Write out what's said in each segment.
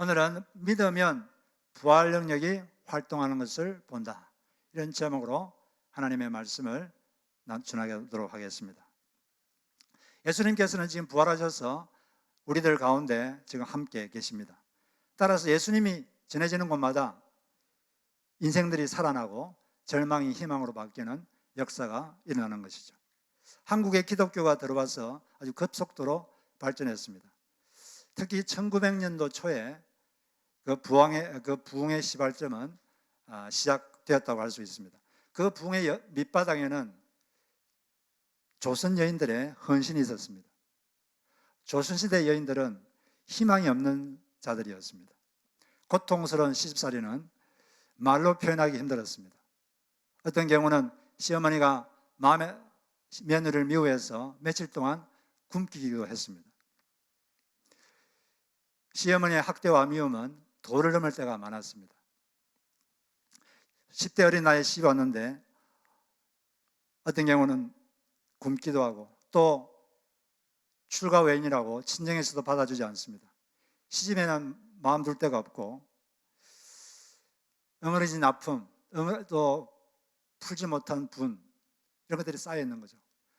오늘은 믿으면 부활 능력이 활동하는 것을 본다. 이런 제목으로 하나님의 말씀을 전하도록 하겠습니다. 예수님께서는 지금 부활하셔서 우리들 가운데 지금 함께 계십니다. 따라서 예수님이 전해지는 곳마다 인생들이 살아나고 절망이 희망으로 바뀌는 역사가 일어나는 것이죠. 한국에 기독교가 들어와서 아주 급속도로 발전했습니다. 특히 1900년도 초에 그 부흥의 시발점은 시작되었다고 할 수 있습니다. 그 부흥의 밑바닥에는 조선 여인들의 헌신이 있었습니다. 조선시대 여인들은 희망이 없는 자들이었습니다. 고통스러운 시집살이는 말로 표현하기 힘들었습니다. 어떤 경우는 시어머니가 며느리를 미워해서 며칠 동안 굶기기도 했습니다. 시어머니의 학대와 미움은 도를 넘을 때가 많았습니다. 10대 어린 나이에 시집 왔는데 어떤 경우는 굶기도 하고 또 출가 외인이라고 친정에서도 받아주지 않습니다. 시집에는 마음 둘 데가 없고 엉어리진 아픔, 또 풀지 못한 분, 이런 것들이 쌓여 있는 거죠.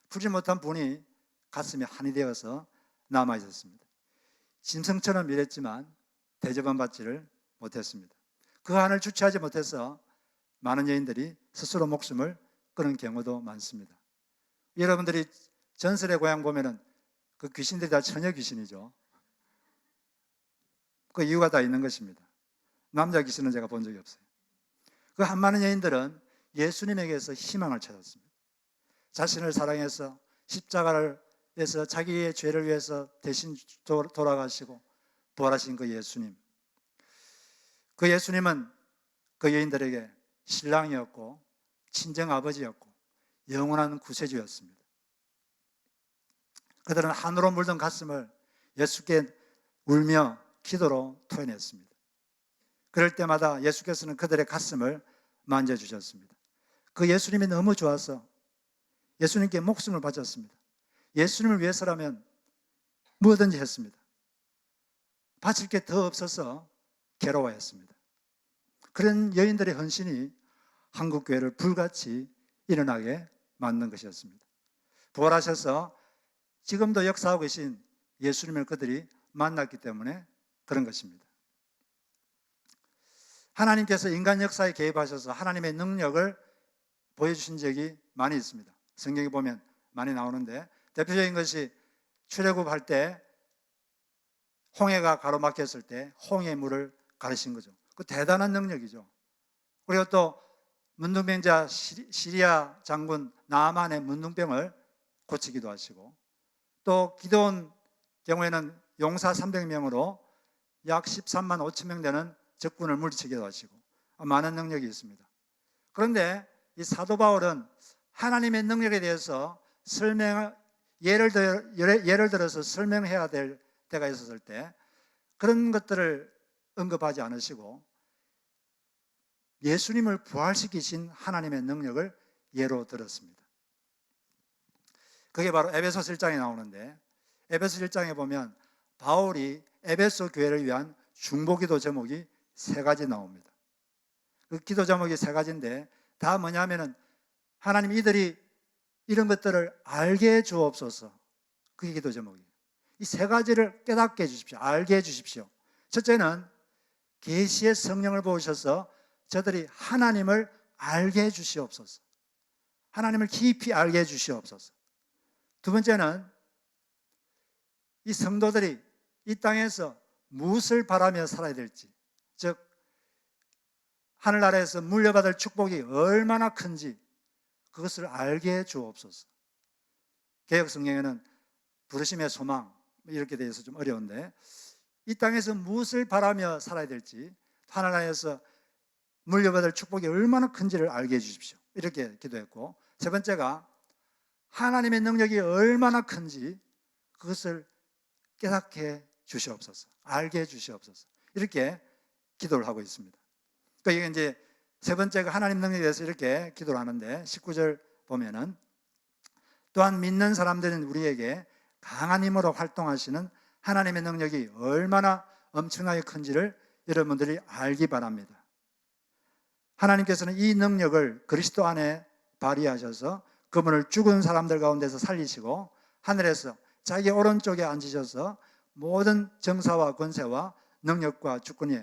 풀지 못한 분이 가슴에 한이 되어서 남아 있었습니다. 짐승처럼 일했지만 대접은 받지를 못했습니다. 그 한을 주체하지 못해서 많은 여인들이 스스로 목숨을 끊은 경우도 많습니다. 여러분들이 전설의 고향 보면은 그 귀신들이 다 처녀 귀신이죠. 그 이유가 다 있는 것입니다. 남자 귀신은 제가 본 적이 없어요. 그 한 많은 여인들은 예수님에게서 희망을 찾았습니다. 자신을 사랑해서 십자가에서 자기의 죄를 위해서 대신 돌아가시고 부활하신 그 예수님. 그 예수님은 그 여인들에게 신랑이었고 친정 아버지였고 영원한 구세주였습니다. 그들은 한으로 물든 가슴을 예수께 울며 기도로 토해냈습니다. 그럴 때마다 예수께서는 그들의 가슴을 만져주셨습니다. 그 예수님이 너무 좋아서 예수님께 목숨을 바쳤습니다. 예수님을 위해서라면 무엇든지 했습니다. 바칠 게 더 없어서 괴로워했습니다. 그런 여인들의 헌신이 한국교회를 불같이 일어나게 만든 것이었습니다. 부활하셔서 지금도 역사하고 계신 예수님을 그들이 만났기 때문에 그런 것입니다. 하나님께서 인간 역사에 개입하셔서 하나님의 능력을 보여주신 적이 많이 있습니다. 성경에 보면 많이 나오는데 대표적인 것이 출애굽할 때 홍해가 가로막혔을 때 홍해의 물을 가르신 거죠. 그 대단한 능력이죠. 그리고 또 문둥병자 시리아 장군 나아만의 문둥병을 고치기도 하시고 또 기드온 경우에는 용사 300명으로 약 13만 5천 명 되는 적군을 물리치기도 하시고 많은 능력이 있습니다. 그런데 이 사도 바울은 하나님의 능력에 대해서 예를 들어서 설명해야 될 때가 있었을 때 그런 것들을 언급하지 않으시고 예수님을 부활시키신 하나님의 능력을 예로 들었습니다. 그게 바로 에베소서 1장에 나오는데 에베소 1장에 보면 바울이 에베소 교회를 위한 중보기도 제목이 3가지 나옵니다. 그 기도 제목이 3가지인데 다 뭐냐면은 하나님 이들이 이런 것들을 알게 해 주옵소서. 그게 기도 제목이에요. 이 3가지를 깨닫게 해 주십시오. 알게 해 주십시오. 첫째는 계시의 성령을 부으셔서 저들이 하나님을 알게 해 주시옵소서. 하나님을 깊이 알게 해 주시옵소서. 두 번째는 이 성도들이 이 땅에서 무엇을 바라며 살아야 될지, 즉 하늘나라에서 물려받을 축복이 얼마나 큰지 그것을 알게 해 주옵소서. 개역 성경에는 부르심의 소망 이렇게 돼서 좀 어려운데 이 땅에서 무엇을 바라며 살아야 될지 하늘나라에서 물려받을 축복이 얼마나 큰지를 알게 해 주십시오. 이렇게 기도했고 세 번째가 하나님의 능력이 얼마나 큰지 그것을 깨닫게 해 주시옵소서. 알게 해 주시옵소서. 이렇게 기도를 하고 있습니다. 그러니까 이게 이제 세 번째가 하나님 능력에 대해서 이렇게 기도를 하는데 19절 보면은 또한 믿는 사람들은 우리에게 강한 힘으로 활동하시는 하나님의 능력이 얼마나 엄청나게 큰지를 여러분들이 알기 바랍니다. 하나님께서는 이 능력을 그리스도 안에 발휘하셔서 그분을 죽은 사람들 가운데서 살리시고 하늘에서 자기 오른쪽에 앉으셔서 모든 정사와 권세와 능력과 주권이,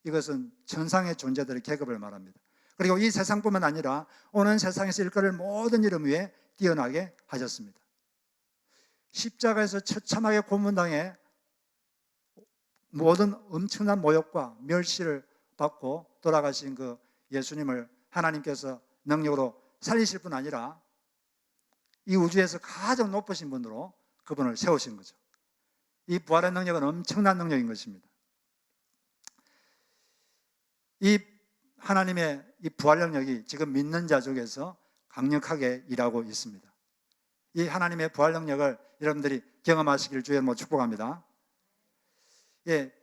이것은 천상의 존재들의 계급을 말합니다. 그리고 이 세상뿐만 아니라 오는 세상에서 일거릴 모든 이름 위에 뛰어나게 하셨습니다. 십자가에서 처참하게 고문당해 모든 엄청난 모욕과 멸시를 받고 돌아가신 그 예수님을 하나님께서 능력으로 살리실 뿐 아니라 이 우주에서 가장 높으신 분으로 그분을 세우신 거죠. 이 부활의 능력은 엄청난 능력인 것입니다. 이 하나님의 이 부활 능력이 지금 믿는 자 중에서 강력하게 일하고 있습니다. 이 하나님의 부활 능력을 여러분들이 경험하시길 주의 이름으로 축복합니다. 예,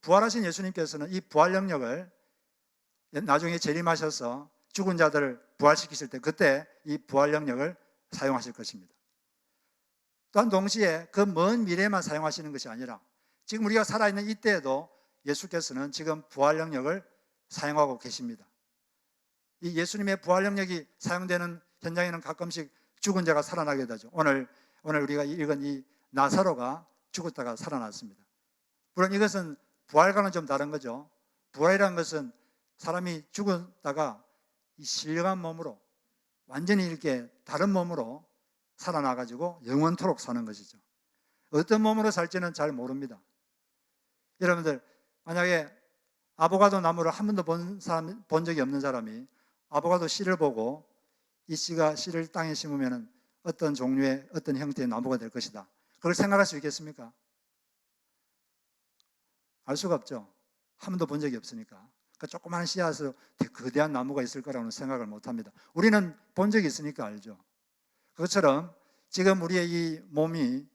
부활하신 예수님께서는 이 부활 능력을 나중에 재림하셔서 죽은 자들을 부활시키실 때 그때 이 부활 능력을 사용하실 것입니다. 또한 동시에 그 먼 미래만 사용하시는 것이 아니라 지금 우리가 살아있는 이때에도 예수께서는 지금 부활 능력을 사용하고 계십니다. 이 예수님의 부활 능력이 사용되는 현장에는 가끔씩 죽은 자가 살아나게 되죠. 오늘 우리가 읽은 이 나사로가 죽었다가 살아났습니다. 물론 이것은 부활과는 좀 다른 거죠. 부활이라는 것은 사람이 죽었다가 이 신령한 몸으로 완전히 이렇게 다른 몸으로 살아나가지고 영원토록 사는 것이죠. 어떤 몸으로 살지는 잘 모릅니다. 여러분들 만약에 아보가도 나무를 한 번도 본 적이 없는 사람이 아보가도 씨를 보고 이 씨를 땅에 심으면 어떤 종류의 어떤 형태의 나무가 될 것이다, 그걸 생각할 수 있겠습니까? 알 수가 없죠. 한 번도 본 적이 없으니까. 그 조그마한 씨앗으로 거대한 나무가 있을 거라고는 생각을 못합니다. 우리는 본 적이 있으니까 알죠. 그것처럼 지금 우리의 이 몸이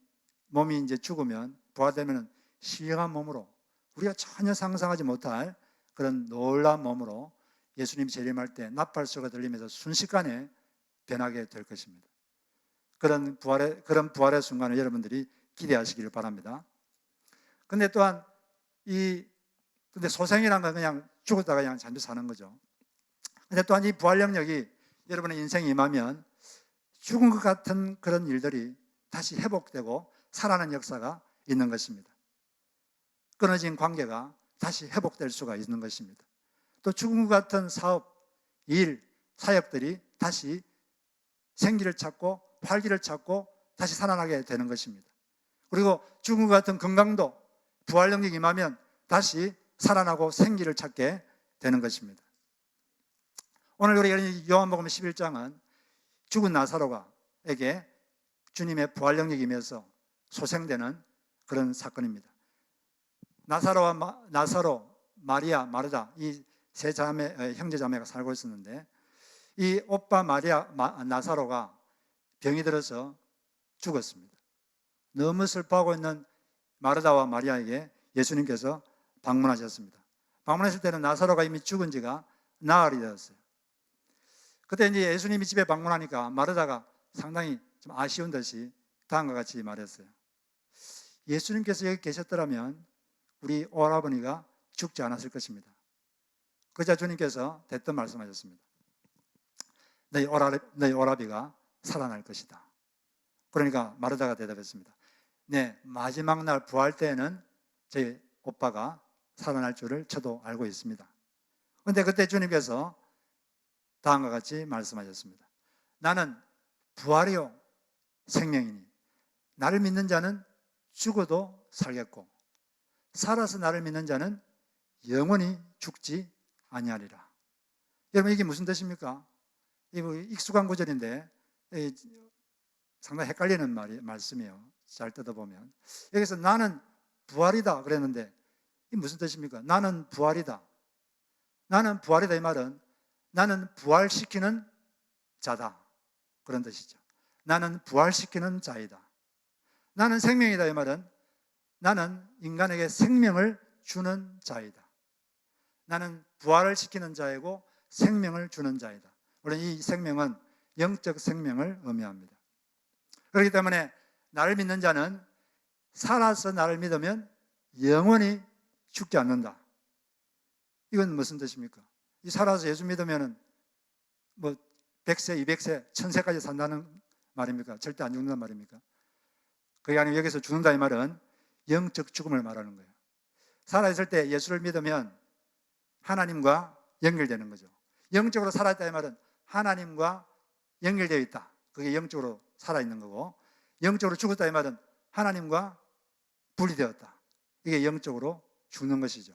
이제 죽으면 부활되면 신령한 몸으로 우리가 전혀 상상하지 못할 그런 놀라운 몸으로 예수님이 재림할 때 나팔소리가 들리면서 순식간에 변하게 될 것입니다. 그런 부활의 순간을 여러분들이 기대하시기를 바랍니다. 근데 또한 근데 소생이란 건 그냥 죽었다가 그냥 잠시 사는 거죠. 근데 또한 이 부활 능력이 여러분의 인생에 임하면 죽은 것 같은 그런 일들이 다시 회복되고 살아나는 역사가 있는 것입니다. 끊어진 관계가 다시 회복될 수가 있는 것입니다. 또 죽은 것 같은 사업, 일, 사역들이 다시 생기를 찾고 활기를 찾고 다시 살아나게 되는 것입니다. 그리고 죽은 것 같은 건강도 부활 능력이 임하면 다시 살아나고 생기를 찾게 되는 것입니다. 오늘 우리 요한복음 11장은 죽은 나사로에게 주님의 부활 능력이 임해서 소생되는 그런 사건입니다. 나사로, 마리아, 마르다 이 세 형제 자매가 살고 있었는데 이 오빠 나사로가 병이 들어서 죽었습니다. 너무 슬퍼하고 있는 마르다와 마리아에게 예수님께서 방문하셨습니다. 방문했을 때는 나사로가 이미 죽은 지가 나흘이 되었어요. 그때 이제 예수님이 집에 방문하니까 마르다가 상당히 좀 아쉬운 듯이 다음과 같이 말했어요. 예수님께서 여기 계셨더라면 우리 오라버니가 죽지 않았을 것입니다. 그러자 주님께서 대뜸 말씀하셨습니다. 너희 오라비가 살아날 것이다. 그러니까 마르다가 대답했습니다. 네, 마지막 날 부활 때에는 저희 오빠가 살아날 줄을 저도 알고 있습니다. 그런데 그때 주님께서 다음과 같이 말씀하셨습니다. 나는 부활이요 생명이니 나를 믿는 자는 죽어도 살겠고 살아서 나를 믿는 자는 영원히 죽지 아니하리라. 여러분 이게 무슨 뜻입니까? 이거 익숙한 구절인데 상당히 헷갈리는 말씀이에요. 잘 뜯어보면 여기서 나는 부활이다 그랬는데 이게 무슨 뜻입니까? 나는 부활이다. 나는 부활이다 이 말은 나는 부활시키는 자다 그런 뜻이죠. 나는 부활시키는 자이다. 나는 생명이다 이 말은 나는 인간에게 생명을 주는 자이다. 나는 부활을 시키는 자이고 생명을 주는 자이다. 물론 이 생명은 영적 생명을 의미합니다. 그렇기 때문에 나를 믿는 자는 살아서 나를 믿으면 영원히 죽지 않는다. 이건 무슨 뜻입니까? 이 살아서 예수 믿으면은 뭐 100세, 200세, 1000세까지 산다는 말입니까? 절대 안 죽는단 말입니까? 그게 아니고 여기서 죽는다 이 말은 영적 죽음을 말하는 거예요. 살아있을 때 예수를 믿으면 하나님과 연결되는 거죠. 영적으로 살아있다 이 말은 하나님과 연결되어 있다. 그게 영적으로 살아있는 거고, 영적으로 죽었다 이 말은 하나님과 분리되었다. 이게 영적으로 죽는 것이죠.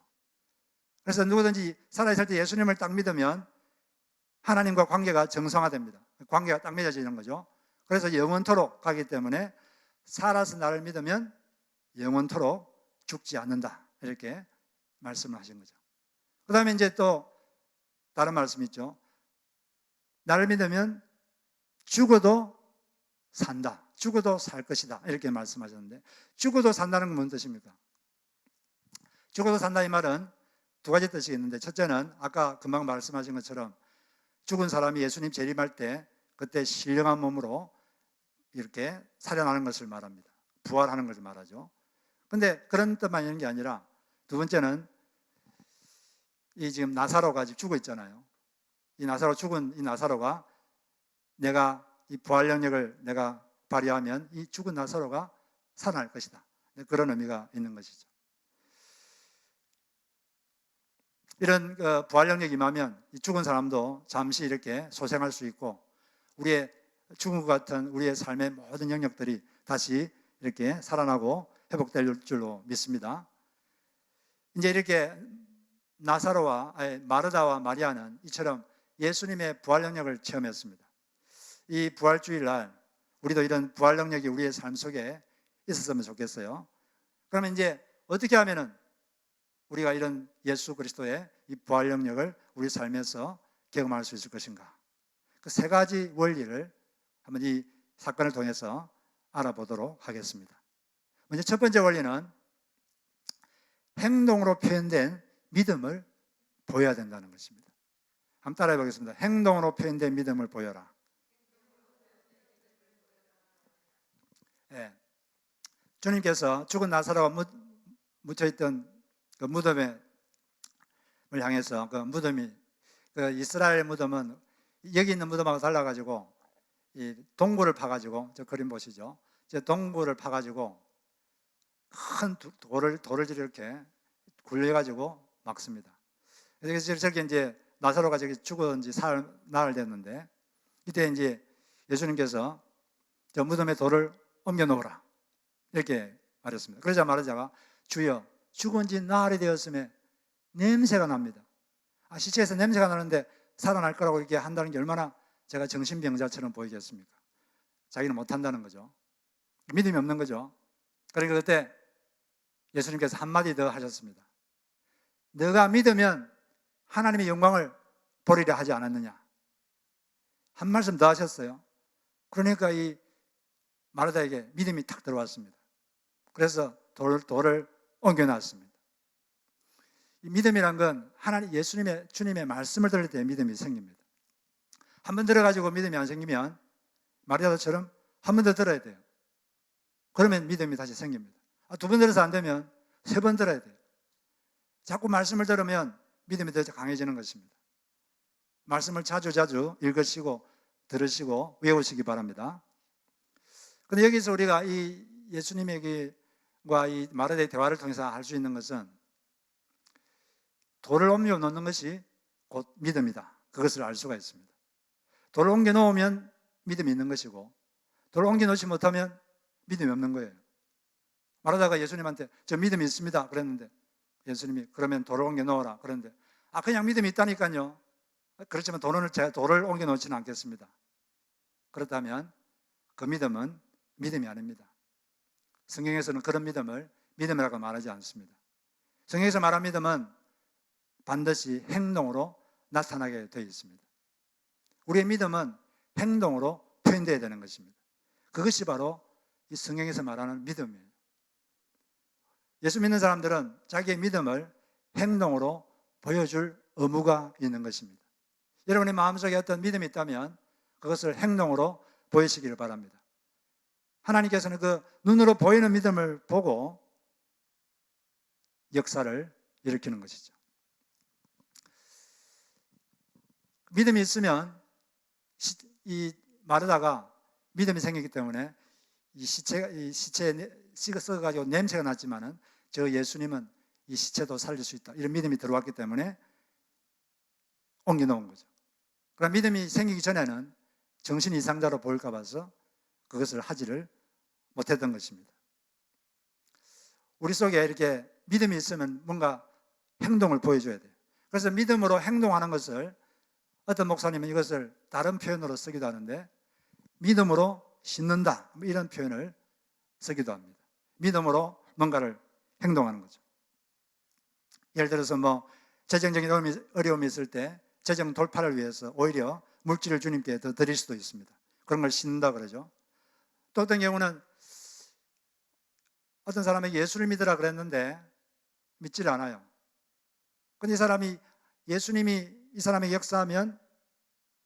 그래서 누구든지 살아있을 때 예수님을 딱 믿으면 하나님과 관계가 정상화됩니다. 관계가 딱 맺어지는 거죠. 그래서 영원토록 가기 때문에 살아서 나를 믿으면 영원토록 죽지 않는다. 이렇게 말씀을 하신 거죠. 그 다음에 이제 또 다른 말씀이 있죠. 나를 믿으면 죽어도 산다. 죽어도 살 것이다. 이렇게 말씀하셨는데, 죽어도 산다는 건 무슨 뜻입니까? 죽어도 산다 이 말은 두 가지 뜻이 있는데, 첫째는 아까 금방 말씀하신 것처럼 죽은 사람이 예수님 재림할 때 그때 신령한 몸으로 이렇게 살아나는 것을 말합니다. 부활하는 것을 말하죠. 근데 그런 뜻만 있는 게 아니라 두 번째는 이 지금 나사로가 지금 죽어 있잖아요. 이 나사로 죽은 이 나사로가 내가 이 부활 영역을 내가 발휘하면 이 죽은 나사로가 살아날 것이다. 그런 의미가 있는 것이죠. 이런 부활 영역이 임하면 이 죽은 사람도 잠시 이렇게 소생할 수 있고 우리의 죽은 것 같은 우리의 삶의 모든 영역들이 다시 이렇게 살아나고 회복될 줄로 믿습니다. 이제 이렇게 마르다와 마리아는 이처럼 예수님의 부활 영역을 체험했습니다. 이 부활주일날 우리도 이런 부활 영역이 우리의 삶 속에 있었으면 좋겠어요. 그러면 이제 어떻게 하면은 우리가 이런 예수 그리스도의 이 부활 영역을 우리 삶에서 경험할 수 있을 것인가? 그 세 가지 원리를 한번 이 사건을 통해서 알아보도록 하겠습니다. 먼저 첫 번째 원리는 행동으로 표현된 믿음을 보여야 된다는 것입니다. 한번 따라해 보겠습니다. 행동으로 표현된 믿음을 보여라. 네. 주님께서 죽은 나사로가 묻혀있던 그 무덤을 향해서 그 무덤이 그 이스라엘 무덤은 여기 있는 무덤하고 달라가지고 이 동굴을 파가지고 저 그림 보시죠. 저 동굴을 파가지고 큰 돌을 이렇게 굴려가지고 막습니다. 그래서 저렇게 이제 나사로가 저기 죽은 지 나흘 됐는데 이때 이제 예수님께서 저 무덤에 돌을 옮겨 놓으라 이렇게 말했습니다. 그러자 마르다가 주여 죽은 지 나흘이 되었음에 냄새가 납니다. 시체에서 냄새가 나는데 살아날 거라고 이렇게 한다는 게 얼마나 제가 정신병자처럼 보이겠습니까? 자기는 못한다는 거죠. 믿음이 없는 거죠. 그러니까 그때 예수님께서 한마디 더 하셨습니다. 너가 믿으면 하나님의 영광을 보리라 하지 않았느냐. 한 말씀 더 하셨어요. 그러니까 이 마르다에게 믿음이 탁 들어왔습니다. 그래서 돌을 옮겨놨습니다. 이 믿음이란 건 하나님 주님의 말씀을 들을 때 믿음이 생깁니다. 한 번 들어가지고 믿음이 안 생기면 마리아처럼 한 번 더 들어야 돼요. 그러면 믿음이 다시 생깁니다. 두 번 들어서 안 되면 세 번 들어야 돼요. 자꾸 말씀을 들으면 믿음이 더 강해지는 것입니다. 말씀을 자주 읽으시고 들으시고 외우시기 바랍니다. 그런데 여기서 우리가 이 예수님과 이 마르다의 대화를 통해서 알 수 있는 것은 돌을 옮겨 놓는 것이 곧 믿음이다. 그것을 알 수가 있습니다. 돌을 옮겨 놓으면 믿음이 있는 것이고 돌을 옮겨 놓지 못하면 믿음이 없는 거예요. 마르다가 예수님한테 저 믿음이 있습니다 그랬는데 예수님이 그러면 돌을 옮겨 놓으라 그랬는데 그냥 믿음이 있다니까요. 그렇지만 제가 돌을 옮겨 놓지는 않겠습니다. 그렇다면 그 믿음은 믿음이 아닙니다. 성경에서는 그런 믿음을 믿음이라고 말하지 않습니다. 성경에서 말한 믿음은 반드시 행동으로 나타나게 되어 있습니다. 우리의 믿음은 행동으로 표현되어야 되는 것입니다. 그것이 바로 이 성경에서 말하는 믿음이에요. 예수 믿는 사람들은 자기의 믿음을 행동으로 보여줄 의무가 있는 것입니다. 여러분의 마음속에 어떤 믿음이 있다면 그것을 행동으로 보이시기를 바랍니다. 하나님께서는 그 눈으로 보이는 믿음을 보고 역사를 일으키는 것이죠. 믿음이 있으면 이 마르다가 믿음이 생기기 때문에 이 시체에 썩어가지고 냄새가 났지만은 저 예수님은 이 시체도 살릴 수 있다, 이런 믿음이 들어왔기 때문에 옮겨 놓은 거죠. 그럼 믿음이 생기기 전에는 정신 이상자로 보일까 봐서 그것을 하지를 못했던 것입니다. 우리 속에 이렇게 믿음이 있으면 뭔가 행동을 보여줘야 돼요. 그래서 믿음으로 행동하는 것을 어떤 목사님은 이것을 다른 표현으로 쓰기도 하는데 믿음으로 씻는다, 이런 표현을 쓰기도 합니다. 믿음으로 뭔가를 행동하는 거죠. 예를 들어서 재정적인 어려움이 있을 때 재정 돌파를 위해서 오히려 물질을 주님께 더 드릴 수도 있습니다. 그런 걸 씻는다 그러죠. 또 어떤 경우는 어떤 사람이 예수를 믿으라 그랬는데 믿지를 않아요. 근데 이 사람이 예수님이 이 사람에게 역사하면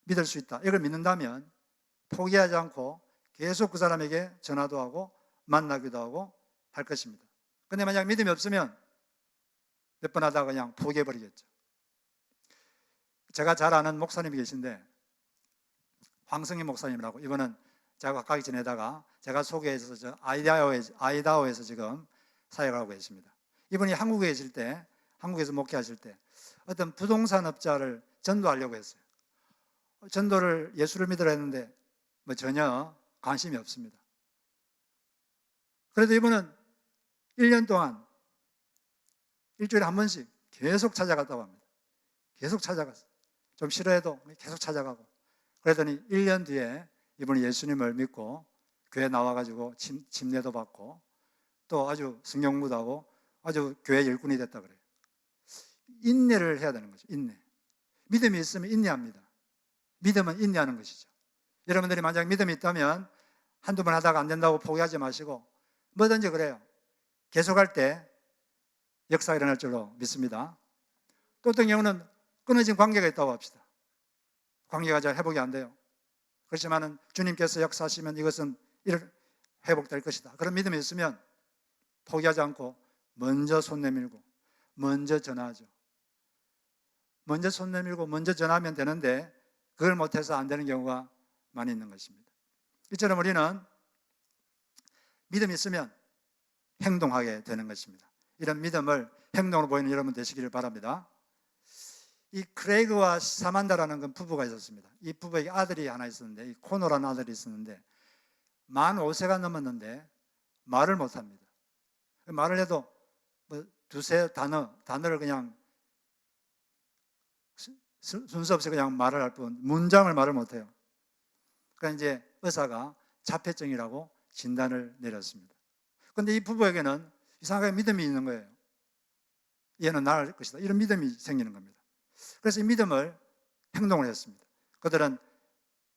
믿을 수 있다, 이걸 믿는다면 포기하지 않고 계속 그 사람에게 전화도 하고 만나기도 하고 할 것입니다. 근데 만약 믿음이 없으면 몇 번 하다가 그냥 포기해버리겠죠. 제가 잘 아는 목사님이 계신데 황성희 목사님이라고, 이분은 제가 가까이 지내다가 제가 소개해서 아이다호에서 지금 사역하고 계십니다. 이분이 한국에 계실 때, 한국에서 목회하실 때 어떤 부동산 업자를 전도하려고 했어요. 전도를 예수를 믿으라 했는데 전혀 관심이 없습니다. 그래도 이분은 1년 동안 일주일에 한 번씩 계속 찾아갔다고 합니다. 계속 찾아갔어요. 좀 싫어해도 계속 찾아가고. 그러더니 1년 뒤에 이분이 예수님을 믿고 교회 나와가지고 침례도 받고 또 아주 성경공부도 하고 아주 교회 일꾼이 됐다 그래요. 인내를 해야 되는 거죠. 인내. 믿음이 있으면 인내합니다. 믿음은 인내하는 것이죠. 여러분들이 만약 믿음이 있다면 한두 번 하다가 안 된다고 포기하지 마시고 뭐든지 그래요. 계속할 때 역사가 일어날 줄로 믿습니다. 또 어떤 경우는 끊어진 관계가 있다고 합시다. 관계가 잘 회복이 안 돼요. 그렇지만은 주님께서 역사하시면 이것은 회복될 것이다, 그런 믿음이 있으면 포기하지 않고 먼저 손 내밀고 먼저 전화하죠. 먼저 손 내밀고 먼저 전화하면 되는데 그걸 못해서 안 되는 경우가 많이 있는 것입니다. 이처럼 우리는 믿음이 있으면 행동하게 되는 것입니다. 이런 믿음을 행동으로 보이는 여러분 되시기를 바랍니다. 이 크레이그와 사만다라는 그 부부가 있었습니다. 이 부부에게 아들이 하나 있었는데, 이 코노라는 아들이 있었는데 만 5세가 넘었는데 말을 못합니다. 말을 해도 두세 단어를 그냥 순서 없이 그냥 말을 할 뿐 문장을 말을 못해요. 그러니까 이제 의사가 자폐증이라고 진단을 내렸습니다. 그런데 이 부부에게는 이상하게 믿음이 있는 거예요. 얘는 나을 것이다, 이런 믿음이 생기는 겁니다. 그래서 이 믿음을 행동을 했습니다. 그들은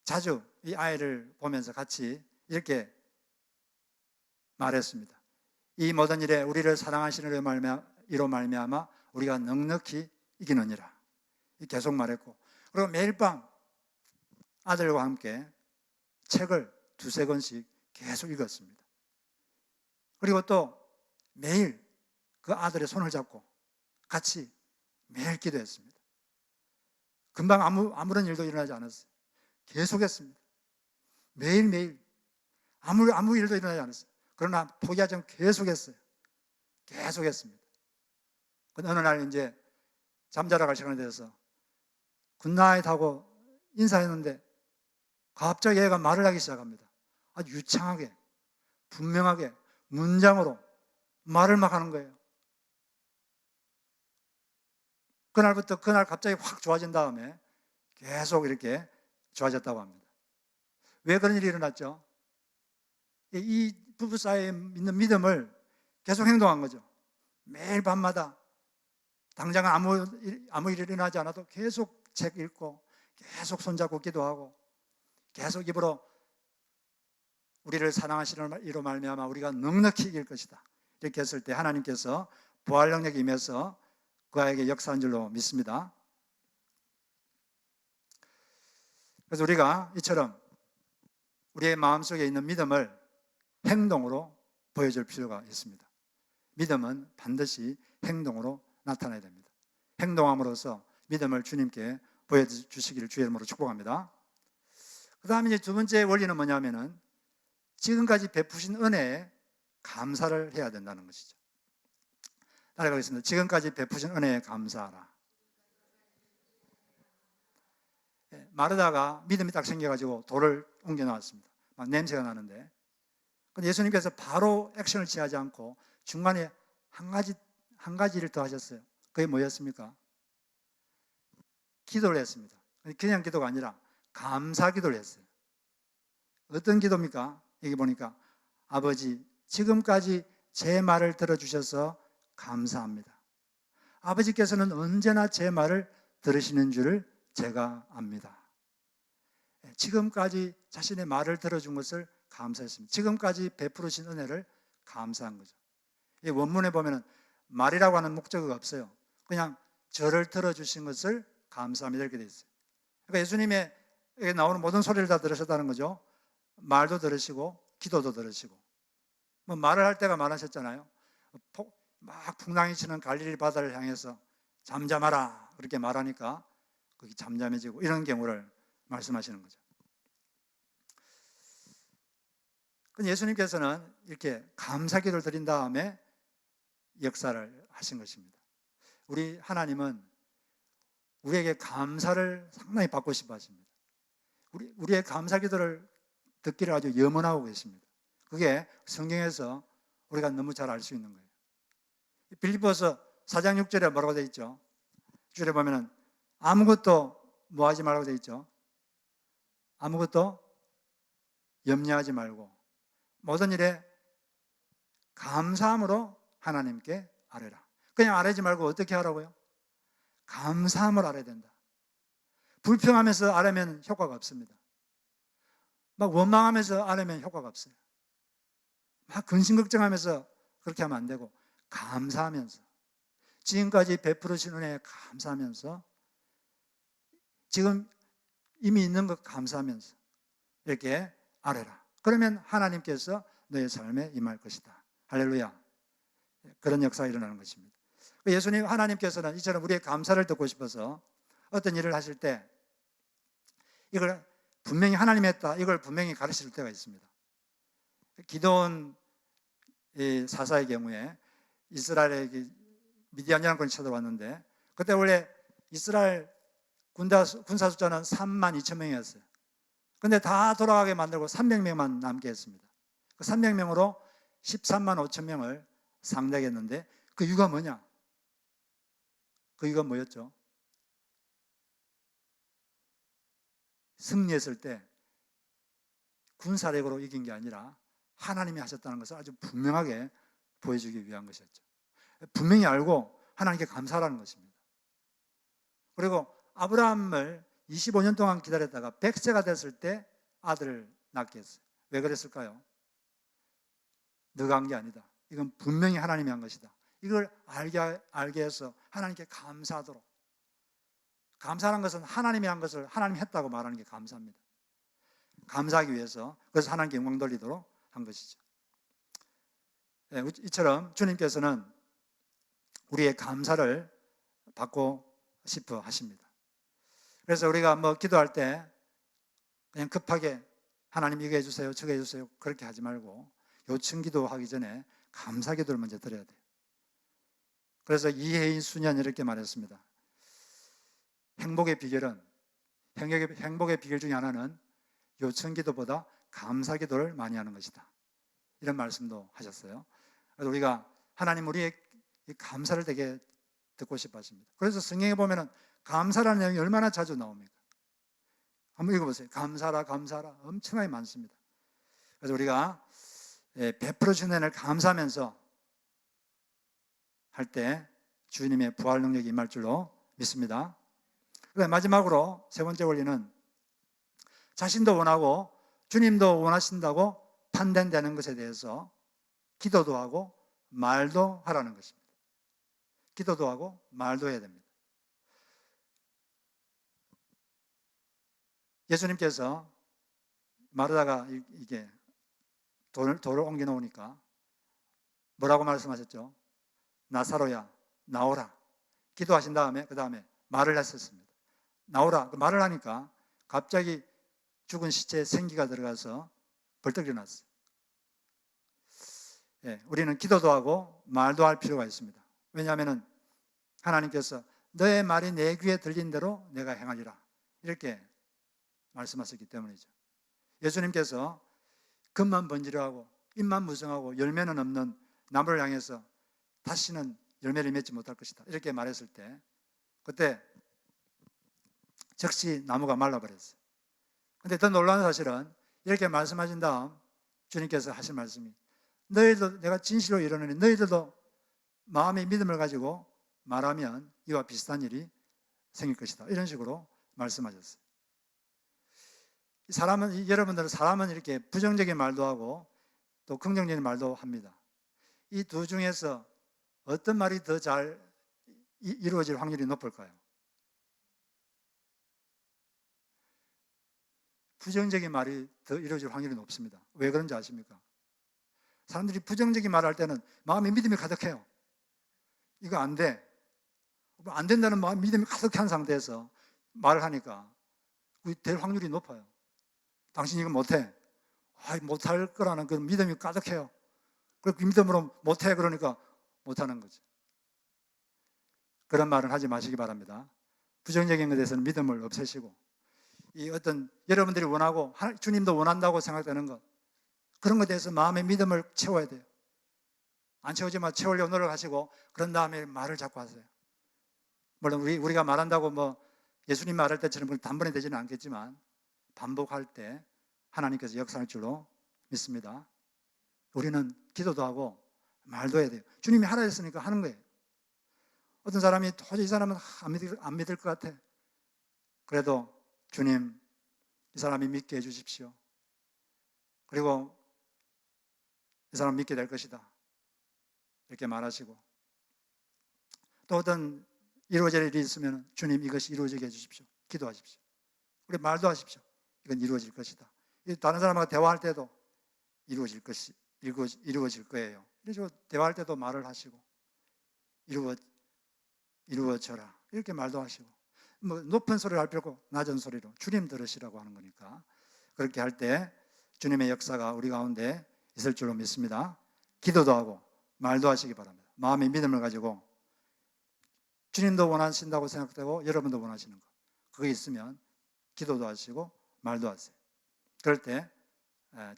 자주 이 아이를 보면서 같이 이렇게 말했습니다. 이 모든 일에 우리를 사랑하시는 이로 말미암아 우리가 넉넉히 이기느니라, 계속 말했고, 그리고 매일 밤 아들과 함께 책을 두세 권씩 계속 읽었습니다. 그리고 또 매일 그 아들의 손을 잡고 같이 매일 기도했습니다. 금방 아무런 일도 일어나지 않았어요. 계속했습니다. 매일매일 아무 일도 일어나지 않았어요. 그러나 포기하지 않고 계속했어요. 계속했습니다. 어느 날 이제 잠자러 갈 시간이 돼서 굿나잇 하고 인사했는데 갑자기 애가 말을 하기 시작합니다. 아주 유창하게, 분명하게, 문장으로 말을 막 하는 거예요. 그날 갑자기 확 좋아진 다음에 계속 이렇게 좋아졌다고 합니다. 왜 그런 일이 일어났죠? 이 부부 사이에 있는 믿음을 계속 행동한 거죠. 매일 밤마다 당장 아무 일이 일어나지 않아도 계속 책 읽고 계속 손잡고 기도하고 계속 입으로 우리를 사랑하시는 이로 말미암아 우리가 넉넉히 이길 것이다, 이렇게 했을 때 하나님께서 부활 능력이 임해서 그 아이에게 역사한 줄로 믿습니다. 그래서 우리가 이처럼 우리의 마음속에 있는 믿음을 행동으로 보여줄 필요가 있습니다. 믿음은 반드시 행동으로 나타나야 됩니다. 행동함으로써 믿음을 주님께 보여주시기를 주의 이름으로 축복합니다. 그 다음에 이제 두 번째 원리는 뭐냐면은 지금까지 베푸신 은혜에 감사를 해야 된다는 것이죠. 따라가겠습니다. 지금까지 베푸신 은혜에 감사하라. 마르다가 믿음이 딱 생겨가지고 돌을 옮겨 놨습니다. 막 냄새가 나는데, 근데 예수님께서 바로 액션을 취하지 않고 중간에 한 가지를 더 하셨어요. 그게 뭐였습니까? 기도를 했습니다. 그냥 기도가 아니라 감사 기도를 했어요. 어떤 기도입니까? 여기 보니까 아버지, 지금까지 제 말을 들어주셔서 감사합니다. 아버지께서는 언제나 제 말을 들으시는 줄을 제가 압니다. 지금까지 자신의 말을 들어준 것을 감사했습니다. 지금까지 베풀으신 은혜를 감사한 거죠. 이 원문에 보면은 말이라고 하는 목적어가 없어요. 그냥 저를 들어주신 것을 감사합니다 이렇게 되어 있어요. 그러니까 예수님의 나오는 모든 소리를 다 들으셨다는 거죠. 말도 들으시고 기도도 들으시고, 뭐 말을 할 때가 많으셨잖아요. 막 풍랑이 치는 갈릴리 바다를 향해서 잠잠하라 그렇게 말하니까 거기 잠잠해지고, 이런 경우를 말씀하시는 거죠. 예수님께서는 이렇게 감사기도를 드린 다음에 역사를 하신 것입니다. 우리 하나님은 우리에게 감사를 상당히 받고 싶어 하십니다. 우리의 감사기도를 듣기를 아주 염원하고 계십니다. 그게 성경에서 우리가 너무 잘 알 수 있는 거예요. 빌립보서 4장 6절에 뭐라고 되어 있죠? 6절에 보면은 아무것도 뭐 하지 말라고 되어 있죠? 아무것도 염려하지 말고 모든 일에 감사함으로 하나님께 아뢰라. 그냥 아뢰지 말고 어떻게 하라고요? 감사함을 아뢰야 된다. 불평하면서 아뢰면 효과가 없습니다. 막 원망하면서 아뢰면 효과가 없어요. 막 근심걱정하면서 그렇게 하면 안 되고, 감사하면서, 지금까지 베풀으신 은혜에 감사하면서, 지금 이미 있는 것 감사하면서 이렇게 아뢰라. 그러면 하나님께서 너의 삶에 임할 것이다. 할렐루야. 그런 역사가 일어나는 것입니다. 예수님, 하나님께서는 이처럼 우리의 감사를 듣고 싶어서 어떤 일을 하실 때 이걸 분명히 하나님이 했다, 이걸 분명히 가르칠 때가 있습니다. 기드온 사사의 경우에 이스라엘에 미디안 연합군이 쳐들어왔는데, 그때 원래 이스라엘 군사 숫자는 3만 2천 명이었어요. 근데 다 돌아가게 만들고 300명만 남게 했습니다. 그 300명으로 13만 5천 명을 상대하게 했는데, 그 이유가 뭐냐? 그 이유가 뭐였죠? 승리했을 때 군사력으로 이긴 게 아니라 하나님이 하셨다는 것을 아주 분명하게 보여주기 위한 것이었죠. 분명히 알고 하나님께 감사하라는 것입니다. 그리고 아브라함을 25년 동안 기다렸다가 100세가 됐을 때 아들을 낳게 했어요. 왜 그랬을까요? 너가 한 게 아니다. 이건 분명히 하나님이 한 것이다. 이걸 알게 해서 하나님께 감사하도록. 감사하는 것은 하나님이 한 것을 하나님이 했다고 말하는 게 감사합니다. 감사하기 위해서, 그래서 하나님께 영광 돌리도록 한 것이죠. 이처럼 주님께서는 우리의 감사를 받고 싶어 하십니다. 그래서 우리가 뭐 기도할 때 그냥 급하게 하나님 이거 해주세요, 저거 해주세요 그렇게 하지 말고 요청 기도하기 전에 감사 기도를 먼저 드려야 돼요. 그래서 이혜인 수년 이렇게 말했습니다. 행복의 비결 중에 하나는 요청 기도보다 감사 기도를 많이 하는 것이다. 이런 말씀도 하셨어요. 그래서 우리가 하나님 우리의 감사를 되게 듣고 싶어 하십니다. 그래서 성경에 보면은 감사라는 내용이 얼마나 자주 나옵니까? 한번 읽어보세요. 감사라 감사라 엄청나게 많습니다. 그래서 우리가 베풀어 주신 은혜를 감사하면서 할 때 주님의 부활 능력이 임할 줄로 믿습니다. 그다음 마지막으로 세 번째 원리는 자신도 원하고 주님도 원하신다고 판단되는 것에 대해서 기도도 하고 말도 하라는 것입니다. 기도도 하고 말도 해야 됩니다. 예수님께서 마르다가 이게 돌을 옮겨 놓으니까 뭐라고 말씀하셨죠? 나사로야 나오라. 기도하신 다음에 그 다음에 말을 했었습니다. 나오라. 말을 하니까 갑자기 죽은 시체에 생기가 들어가서 벌떡 일어났어요. 예, 우리는 기도도 하고 말도 할 필요가 있습니다. 왜냐하면 하나님께서 너의 말이 내 귀에 들린 대로 내가 행하리라 이렇게 말씀하셨기 때문이죠. 예수님께서 겉만 번지르하고 입만 무성하고 열매는 없는 나무를 향해서 다시는 열매를 맺지 못할 것이다 이렇게 말했을 때 그때 즉시 나무가 말라버렸어요. 그런데 더 놀라운 사실은 이렇게 말씀하신 다음 주님께서 하신 말씀이 너희도 내가 진실로 이르노니 너희들도 마음의 믿음을 가지고 말하면 이와 비슷한 일이 생길 것이다 이런 식으로 말씀하셨어요. 여러분들은 사람은 이렇게 부정적인 말도 하고 또 긍정적인 말도 합니다. 이 두 중에서 어떤 말이 더 잘 이루어질 확률이 높을까요? 부정적인 말이 더 이루어질 확률이 높습니다. 왜 그런지 아십니까? 사람들이 부정적인 말을 할 때는 마음에 믿음이 가득해요. 이거 안 돼. 안 된다는 마음, 믿음이 가득한 상태에서 말을 하니까 될 확률이 높아요. 당신 이거 못해. 못할 거라는 그 믿음이 가득해요. 그 믿음으로 못해 그러니까 못하는 거죠. 그런 말은 하지 마시기 바랍니다. 부정적인 것에 대해서는 믿음을 없애시고 이 어떤 여러분들이 원하고 주님도 원한다고 생각되는 것 그런 것에 대해서 마음의 믿음을 채워야 돼요. 안 채우지만 채우려고 노력하시고 그런 다음에 말을 자꾸 하세요. 물론 우리가 말한다고 뭐 예수님 말할 때처럼 단번에 되지는 않겠지만 반복할 때 하나님께서 역사할 줄로 믿습니다. 우리는 기도도 하고 말도 해야 돼요. 주님이 하라 했으니까 하는 거예요. 어떤 사람이 도저히 이 사람은 안 믿을 것 같아. 그래도 주님 이 사람이 믿게 해주십시오. 그리고 이 사람 믿게 될 것이다 이렇게 말하시고 또 어떤 이루어질 일이 있으면 주님 이것이 이루어지게 해주십시오. 기도하십시오. 우리 말도 하십시오. 이건 이루어질 것이다. 다른 사람하고 대화할 때도 이루어질 거예요. 그래서 대화할 때도 말을 하시고 이루어져라 이렇게 말도 하시고 뭐 높은 소리를 할 필요 없고 낮은 소리로 주님 들으시라고 하는 거니까 그렇게 할 때 주님의 역사가 우리 가운데 있을 줄로 믿습니다. 기도도 하고 말도 하시기 바랍니다. 마음의 믿음을 가지고 주님도 원하신다고 생각되고 여러분도 원하시는 거 그게 있으면 기도도 하시고 말도 하세요. 그럴 때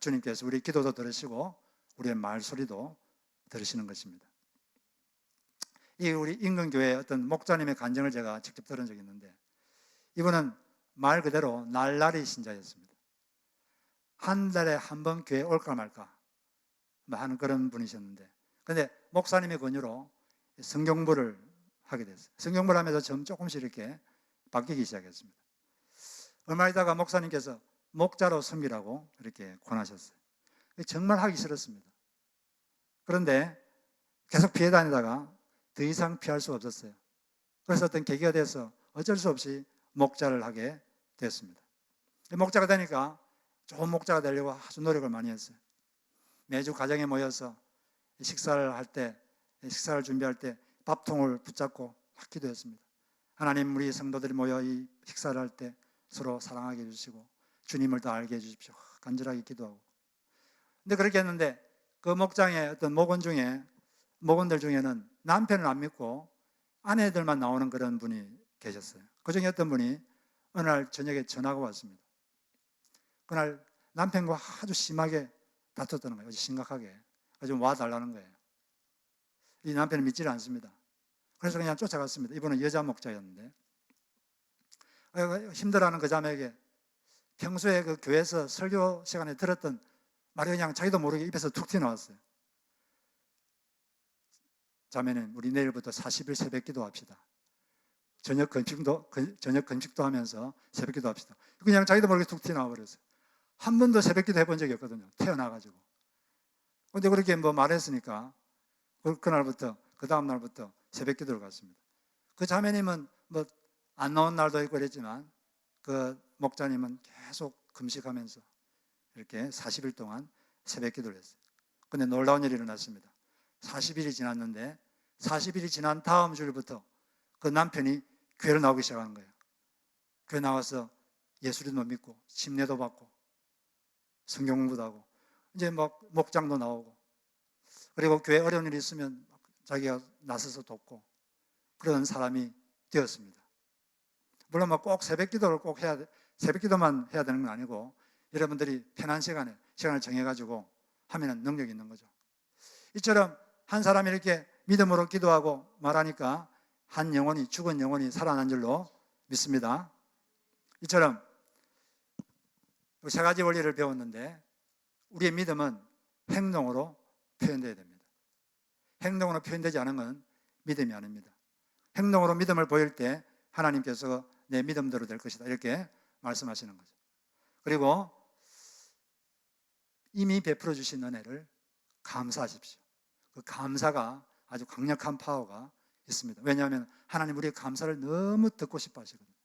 주님께서 우리 기도도 들으시고 우리의 말소리도 들으시는 것입니다. 이 우리 인근교회 어떤 목자님의 간증을 제가 직접 들은 적이 있는데 이분은 말 그대로 날라리 신자였습니다. 한 달에 한 번 교회 올까 말까 하는 그런 분이셨는데 그런데 목사님의 권유로 성경부를 하게 됐어요. 성경부를 하면서 조금씩 이렇게 바뀌기 시작했습니다. 얼마 있다가 목사님께서 목자로 섬기라고 이렇게 권하셨어요. 정말 하기 싫었습니다. 그런데 계속 피해 다니다가 더 이상 피할 수 없었어요. 그래서 어떤 계기가 돼서 어쩔 수 없이 목자를 하게 됐습니다. 목자가 되니까 좋은 목자가 되려고 아주 노력을 많이 했어요. 매주 가정에 모여서 식사를 준비할 때 밥통을 붙잡고 막 기도했습니다. 하나님 우리 성도들이 모여 이 식사를 할 때 서로 사랑하게 해주시고 주님을 더 알게 해주십시오. 간절하게 기도하고. 근데 그렇게 했는데 그 목장의 어떤 목원들 중에는 남편을 안 믿고 아내들만 나오는 그런 분이 계셨어요. 그 중에 어떤 분이 어느 날 저녁에 전화가 왔습니다. 그날 남편과 아주 심하게 다퉜다는 거예요. 아주 심각하게. 좀 와달라는 거예요. 이 남편은 믿지를 않습니다. 그래서 그냥 쫓아갔습니다. 이분은 여자 목자였는데 힘들어하는 그 자매에게 평소에 그 교회에서 설교 시간에 들었던 말이 그냥 자기도 모르게 입에서 툭 튀어나왔어요. 자매는 우리 내일부터 40일 새벽 기도합시다. 저녁 건축도 하면서 새벽 기도합시다. 그냥 자기도 모르게 툭 튀어나와 버렸어요. 한 번도 새벽 기도 해본 적이 없거든요. 태어나가지고. 그런데 그렇게 뭐 말했으니까 그날부터 그 다음 날부터 새벽 기도를 갔습니다. 그 자매님은 뭐 안 나온 날도 있고 그랬지만 그 목자님은 계속 금식하면서 이렇게 40일 동안 새벽 기도를 했어요. 그런데 놀라운 일이 일어났습니다. 40일이 지났는데 40일이 지난 다음 주일부터 그 남편이 교회로 나오기 시작하는 거예요. 교회 나와서 예수님도 믿고 침례도 받고 성경 공부도 하고 이제 막 목장도 나오고, 그리고 교회 어려운 일이 있으면 자기가 나서서 돕고 그런 사람이 되었습니다. 물론 꼭 새벽 기도를 꼭 새벽 기도만 해야 되는 건 아니고 여러분들이 편한 시간을 정해가지고 하면 능력이 있는 거죠. 이처럼 한 사람이 이렇게 믿음으로 기도하고 말하니까 한 영혼이, 죽은 영혼이 살아난 줄로 믿습니다. 이처럼 세 가지 원리를 배웠는데 우리의 믿음은 행동으로 표현되어야 됩니다. 행동으로 표현되지 않은 건 믿음이 아닙니다. 행동으로 믿음을 보일 때 하나님께서 내 믿음대로 될 것이다 이렇게 말씀하시는 거죠. 그리고 이미 베풀어 주신 은혜를 감사하십시오. 그 감사가 아주 강력한 파워가 있습니다. 왜냐하면 하나님 우리의 감사를 너무 듣고 싶어 하시거든요.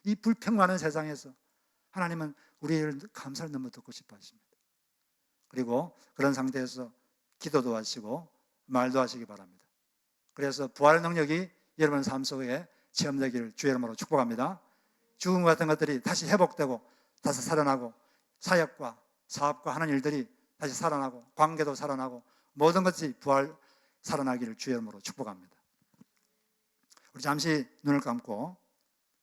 이 불평 많은 세상에서 하나님은 우리의 감사를 너무 듣고 싶어 하십니다. 그리고 그런 상태에서 기도도 하시고 말도 하시기 바랍니다. 그래서 부활의 능력이 여러분 삶 속에 체험되기를 주의 이름으로 축복합니다. 죽은 것 같은 것들이 다시 회복되고 다시 살아나고 사역과 사업과 하는 일들이 다시 살아나고 관계도 살아나고 모든 것이 부활 살아나기를 주의 이름으로 축복합니다. 우리 잠시 눈을 감고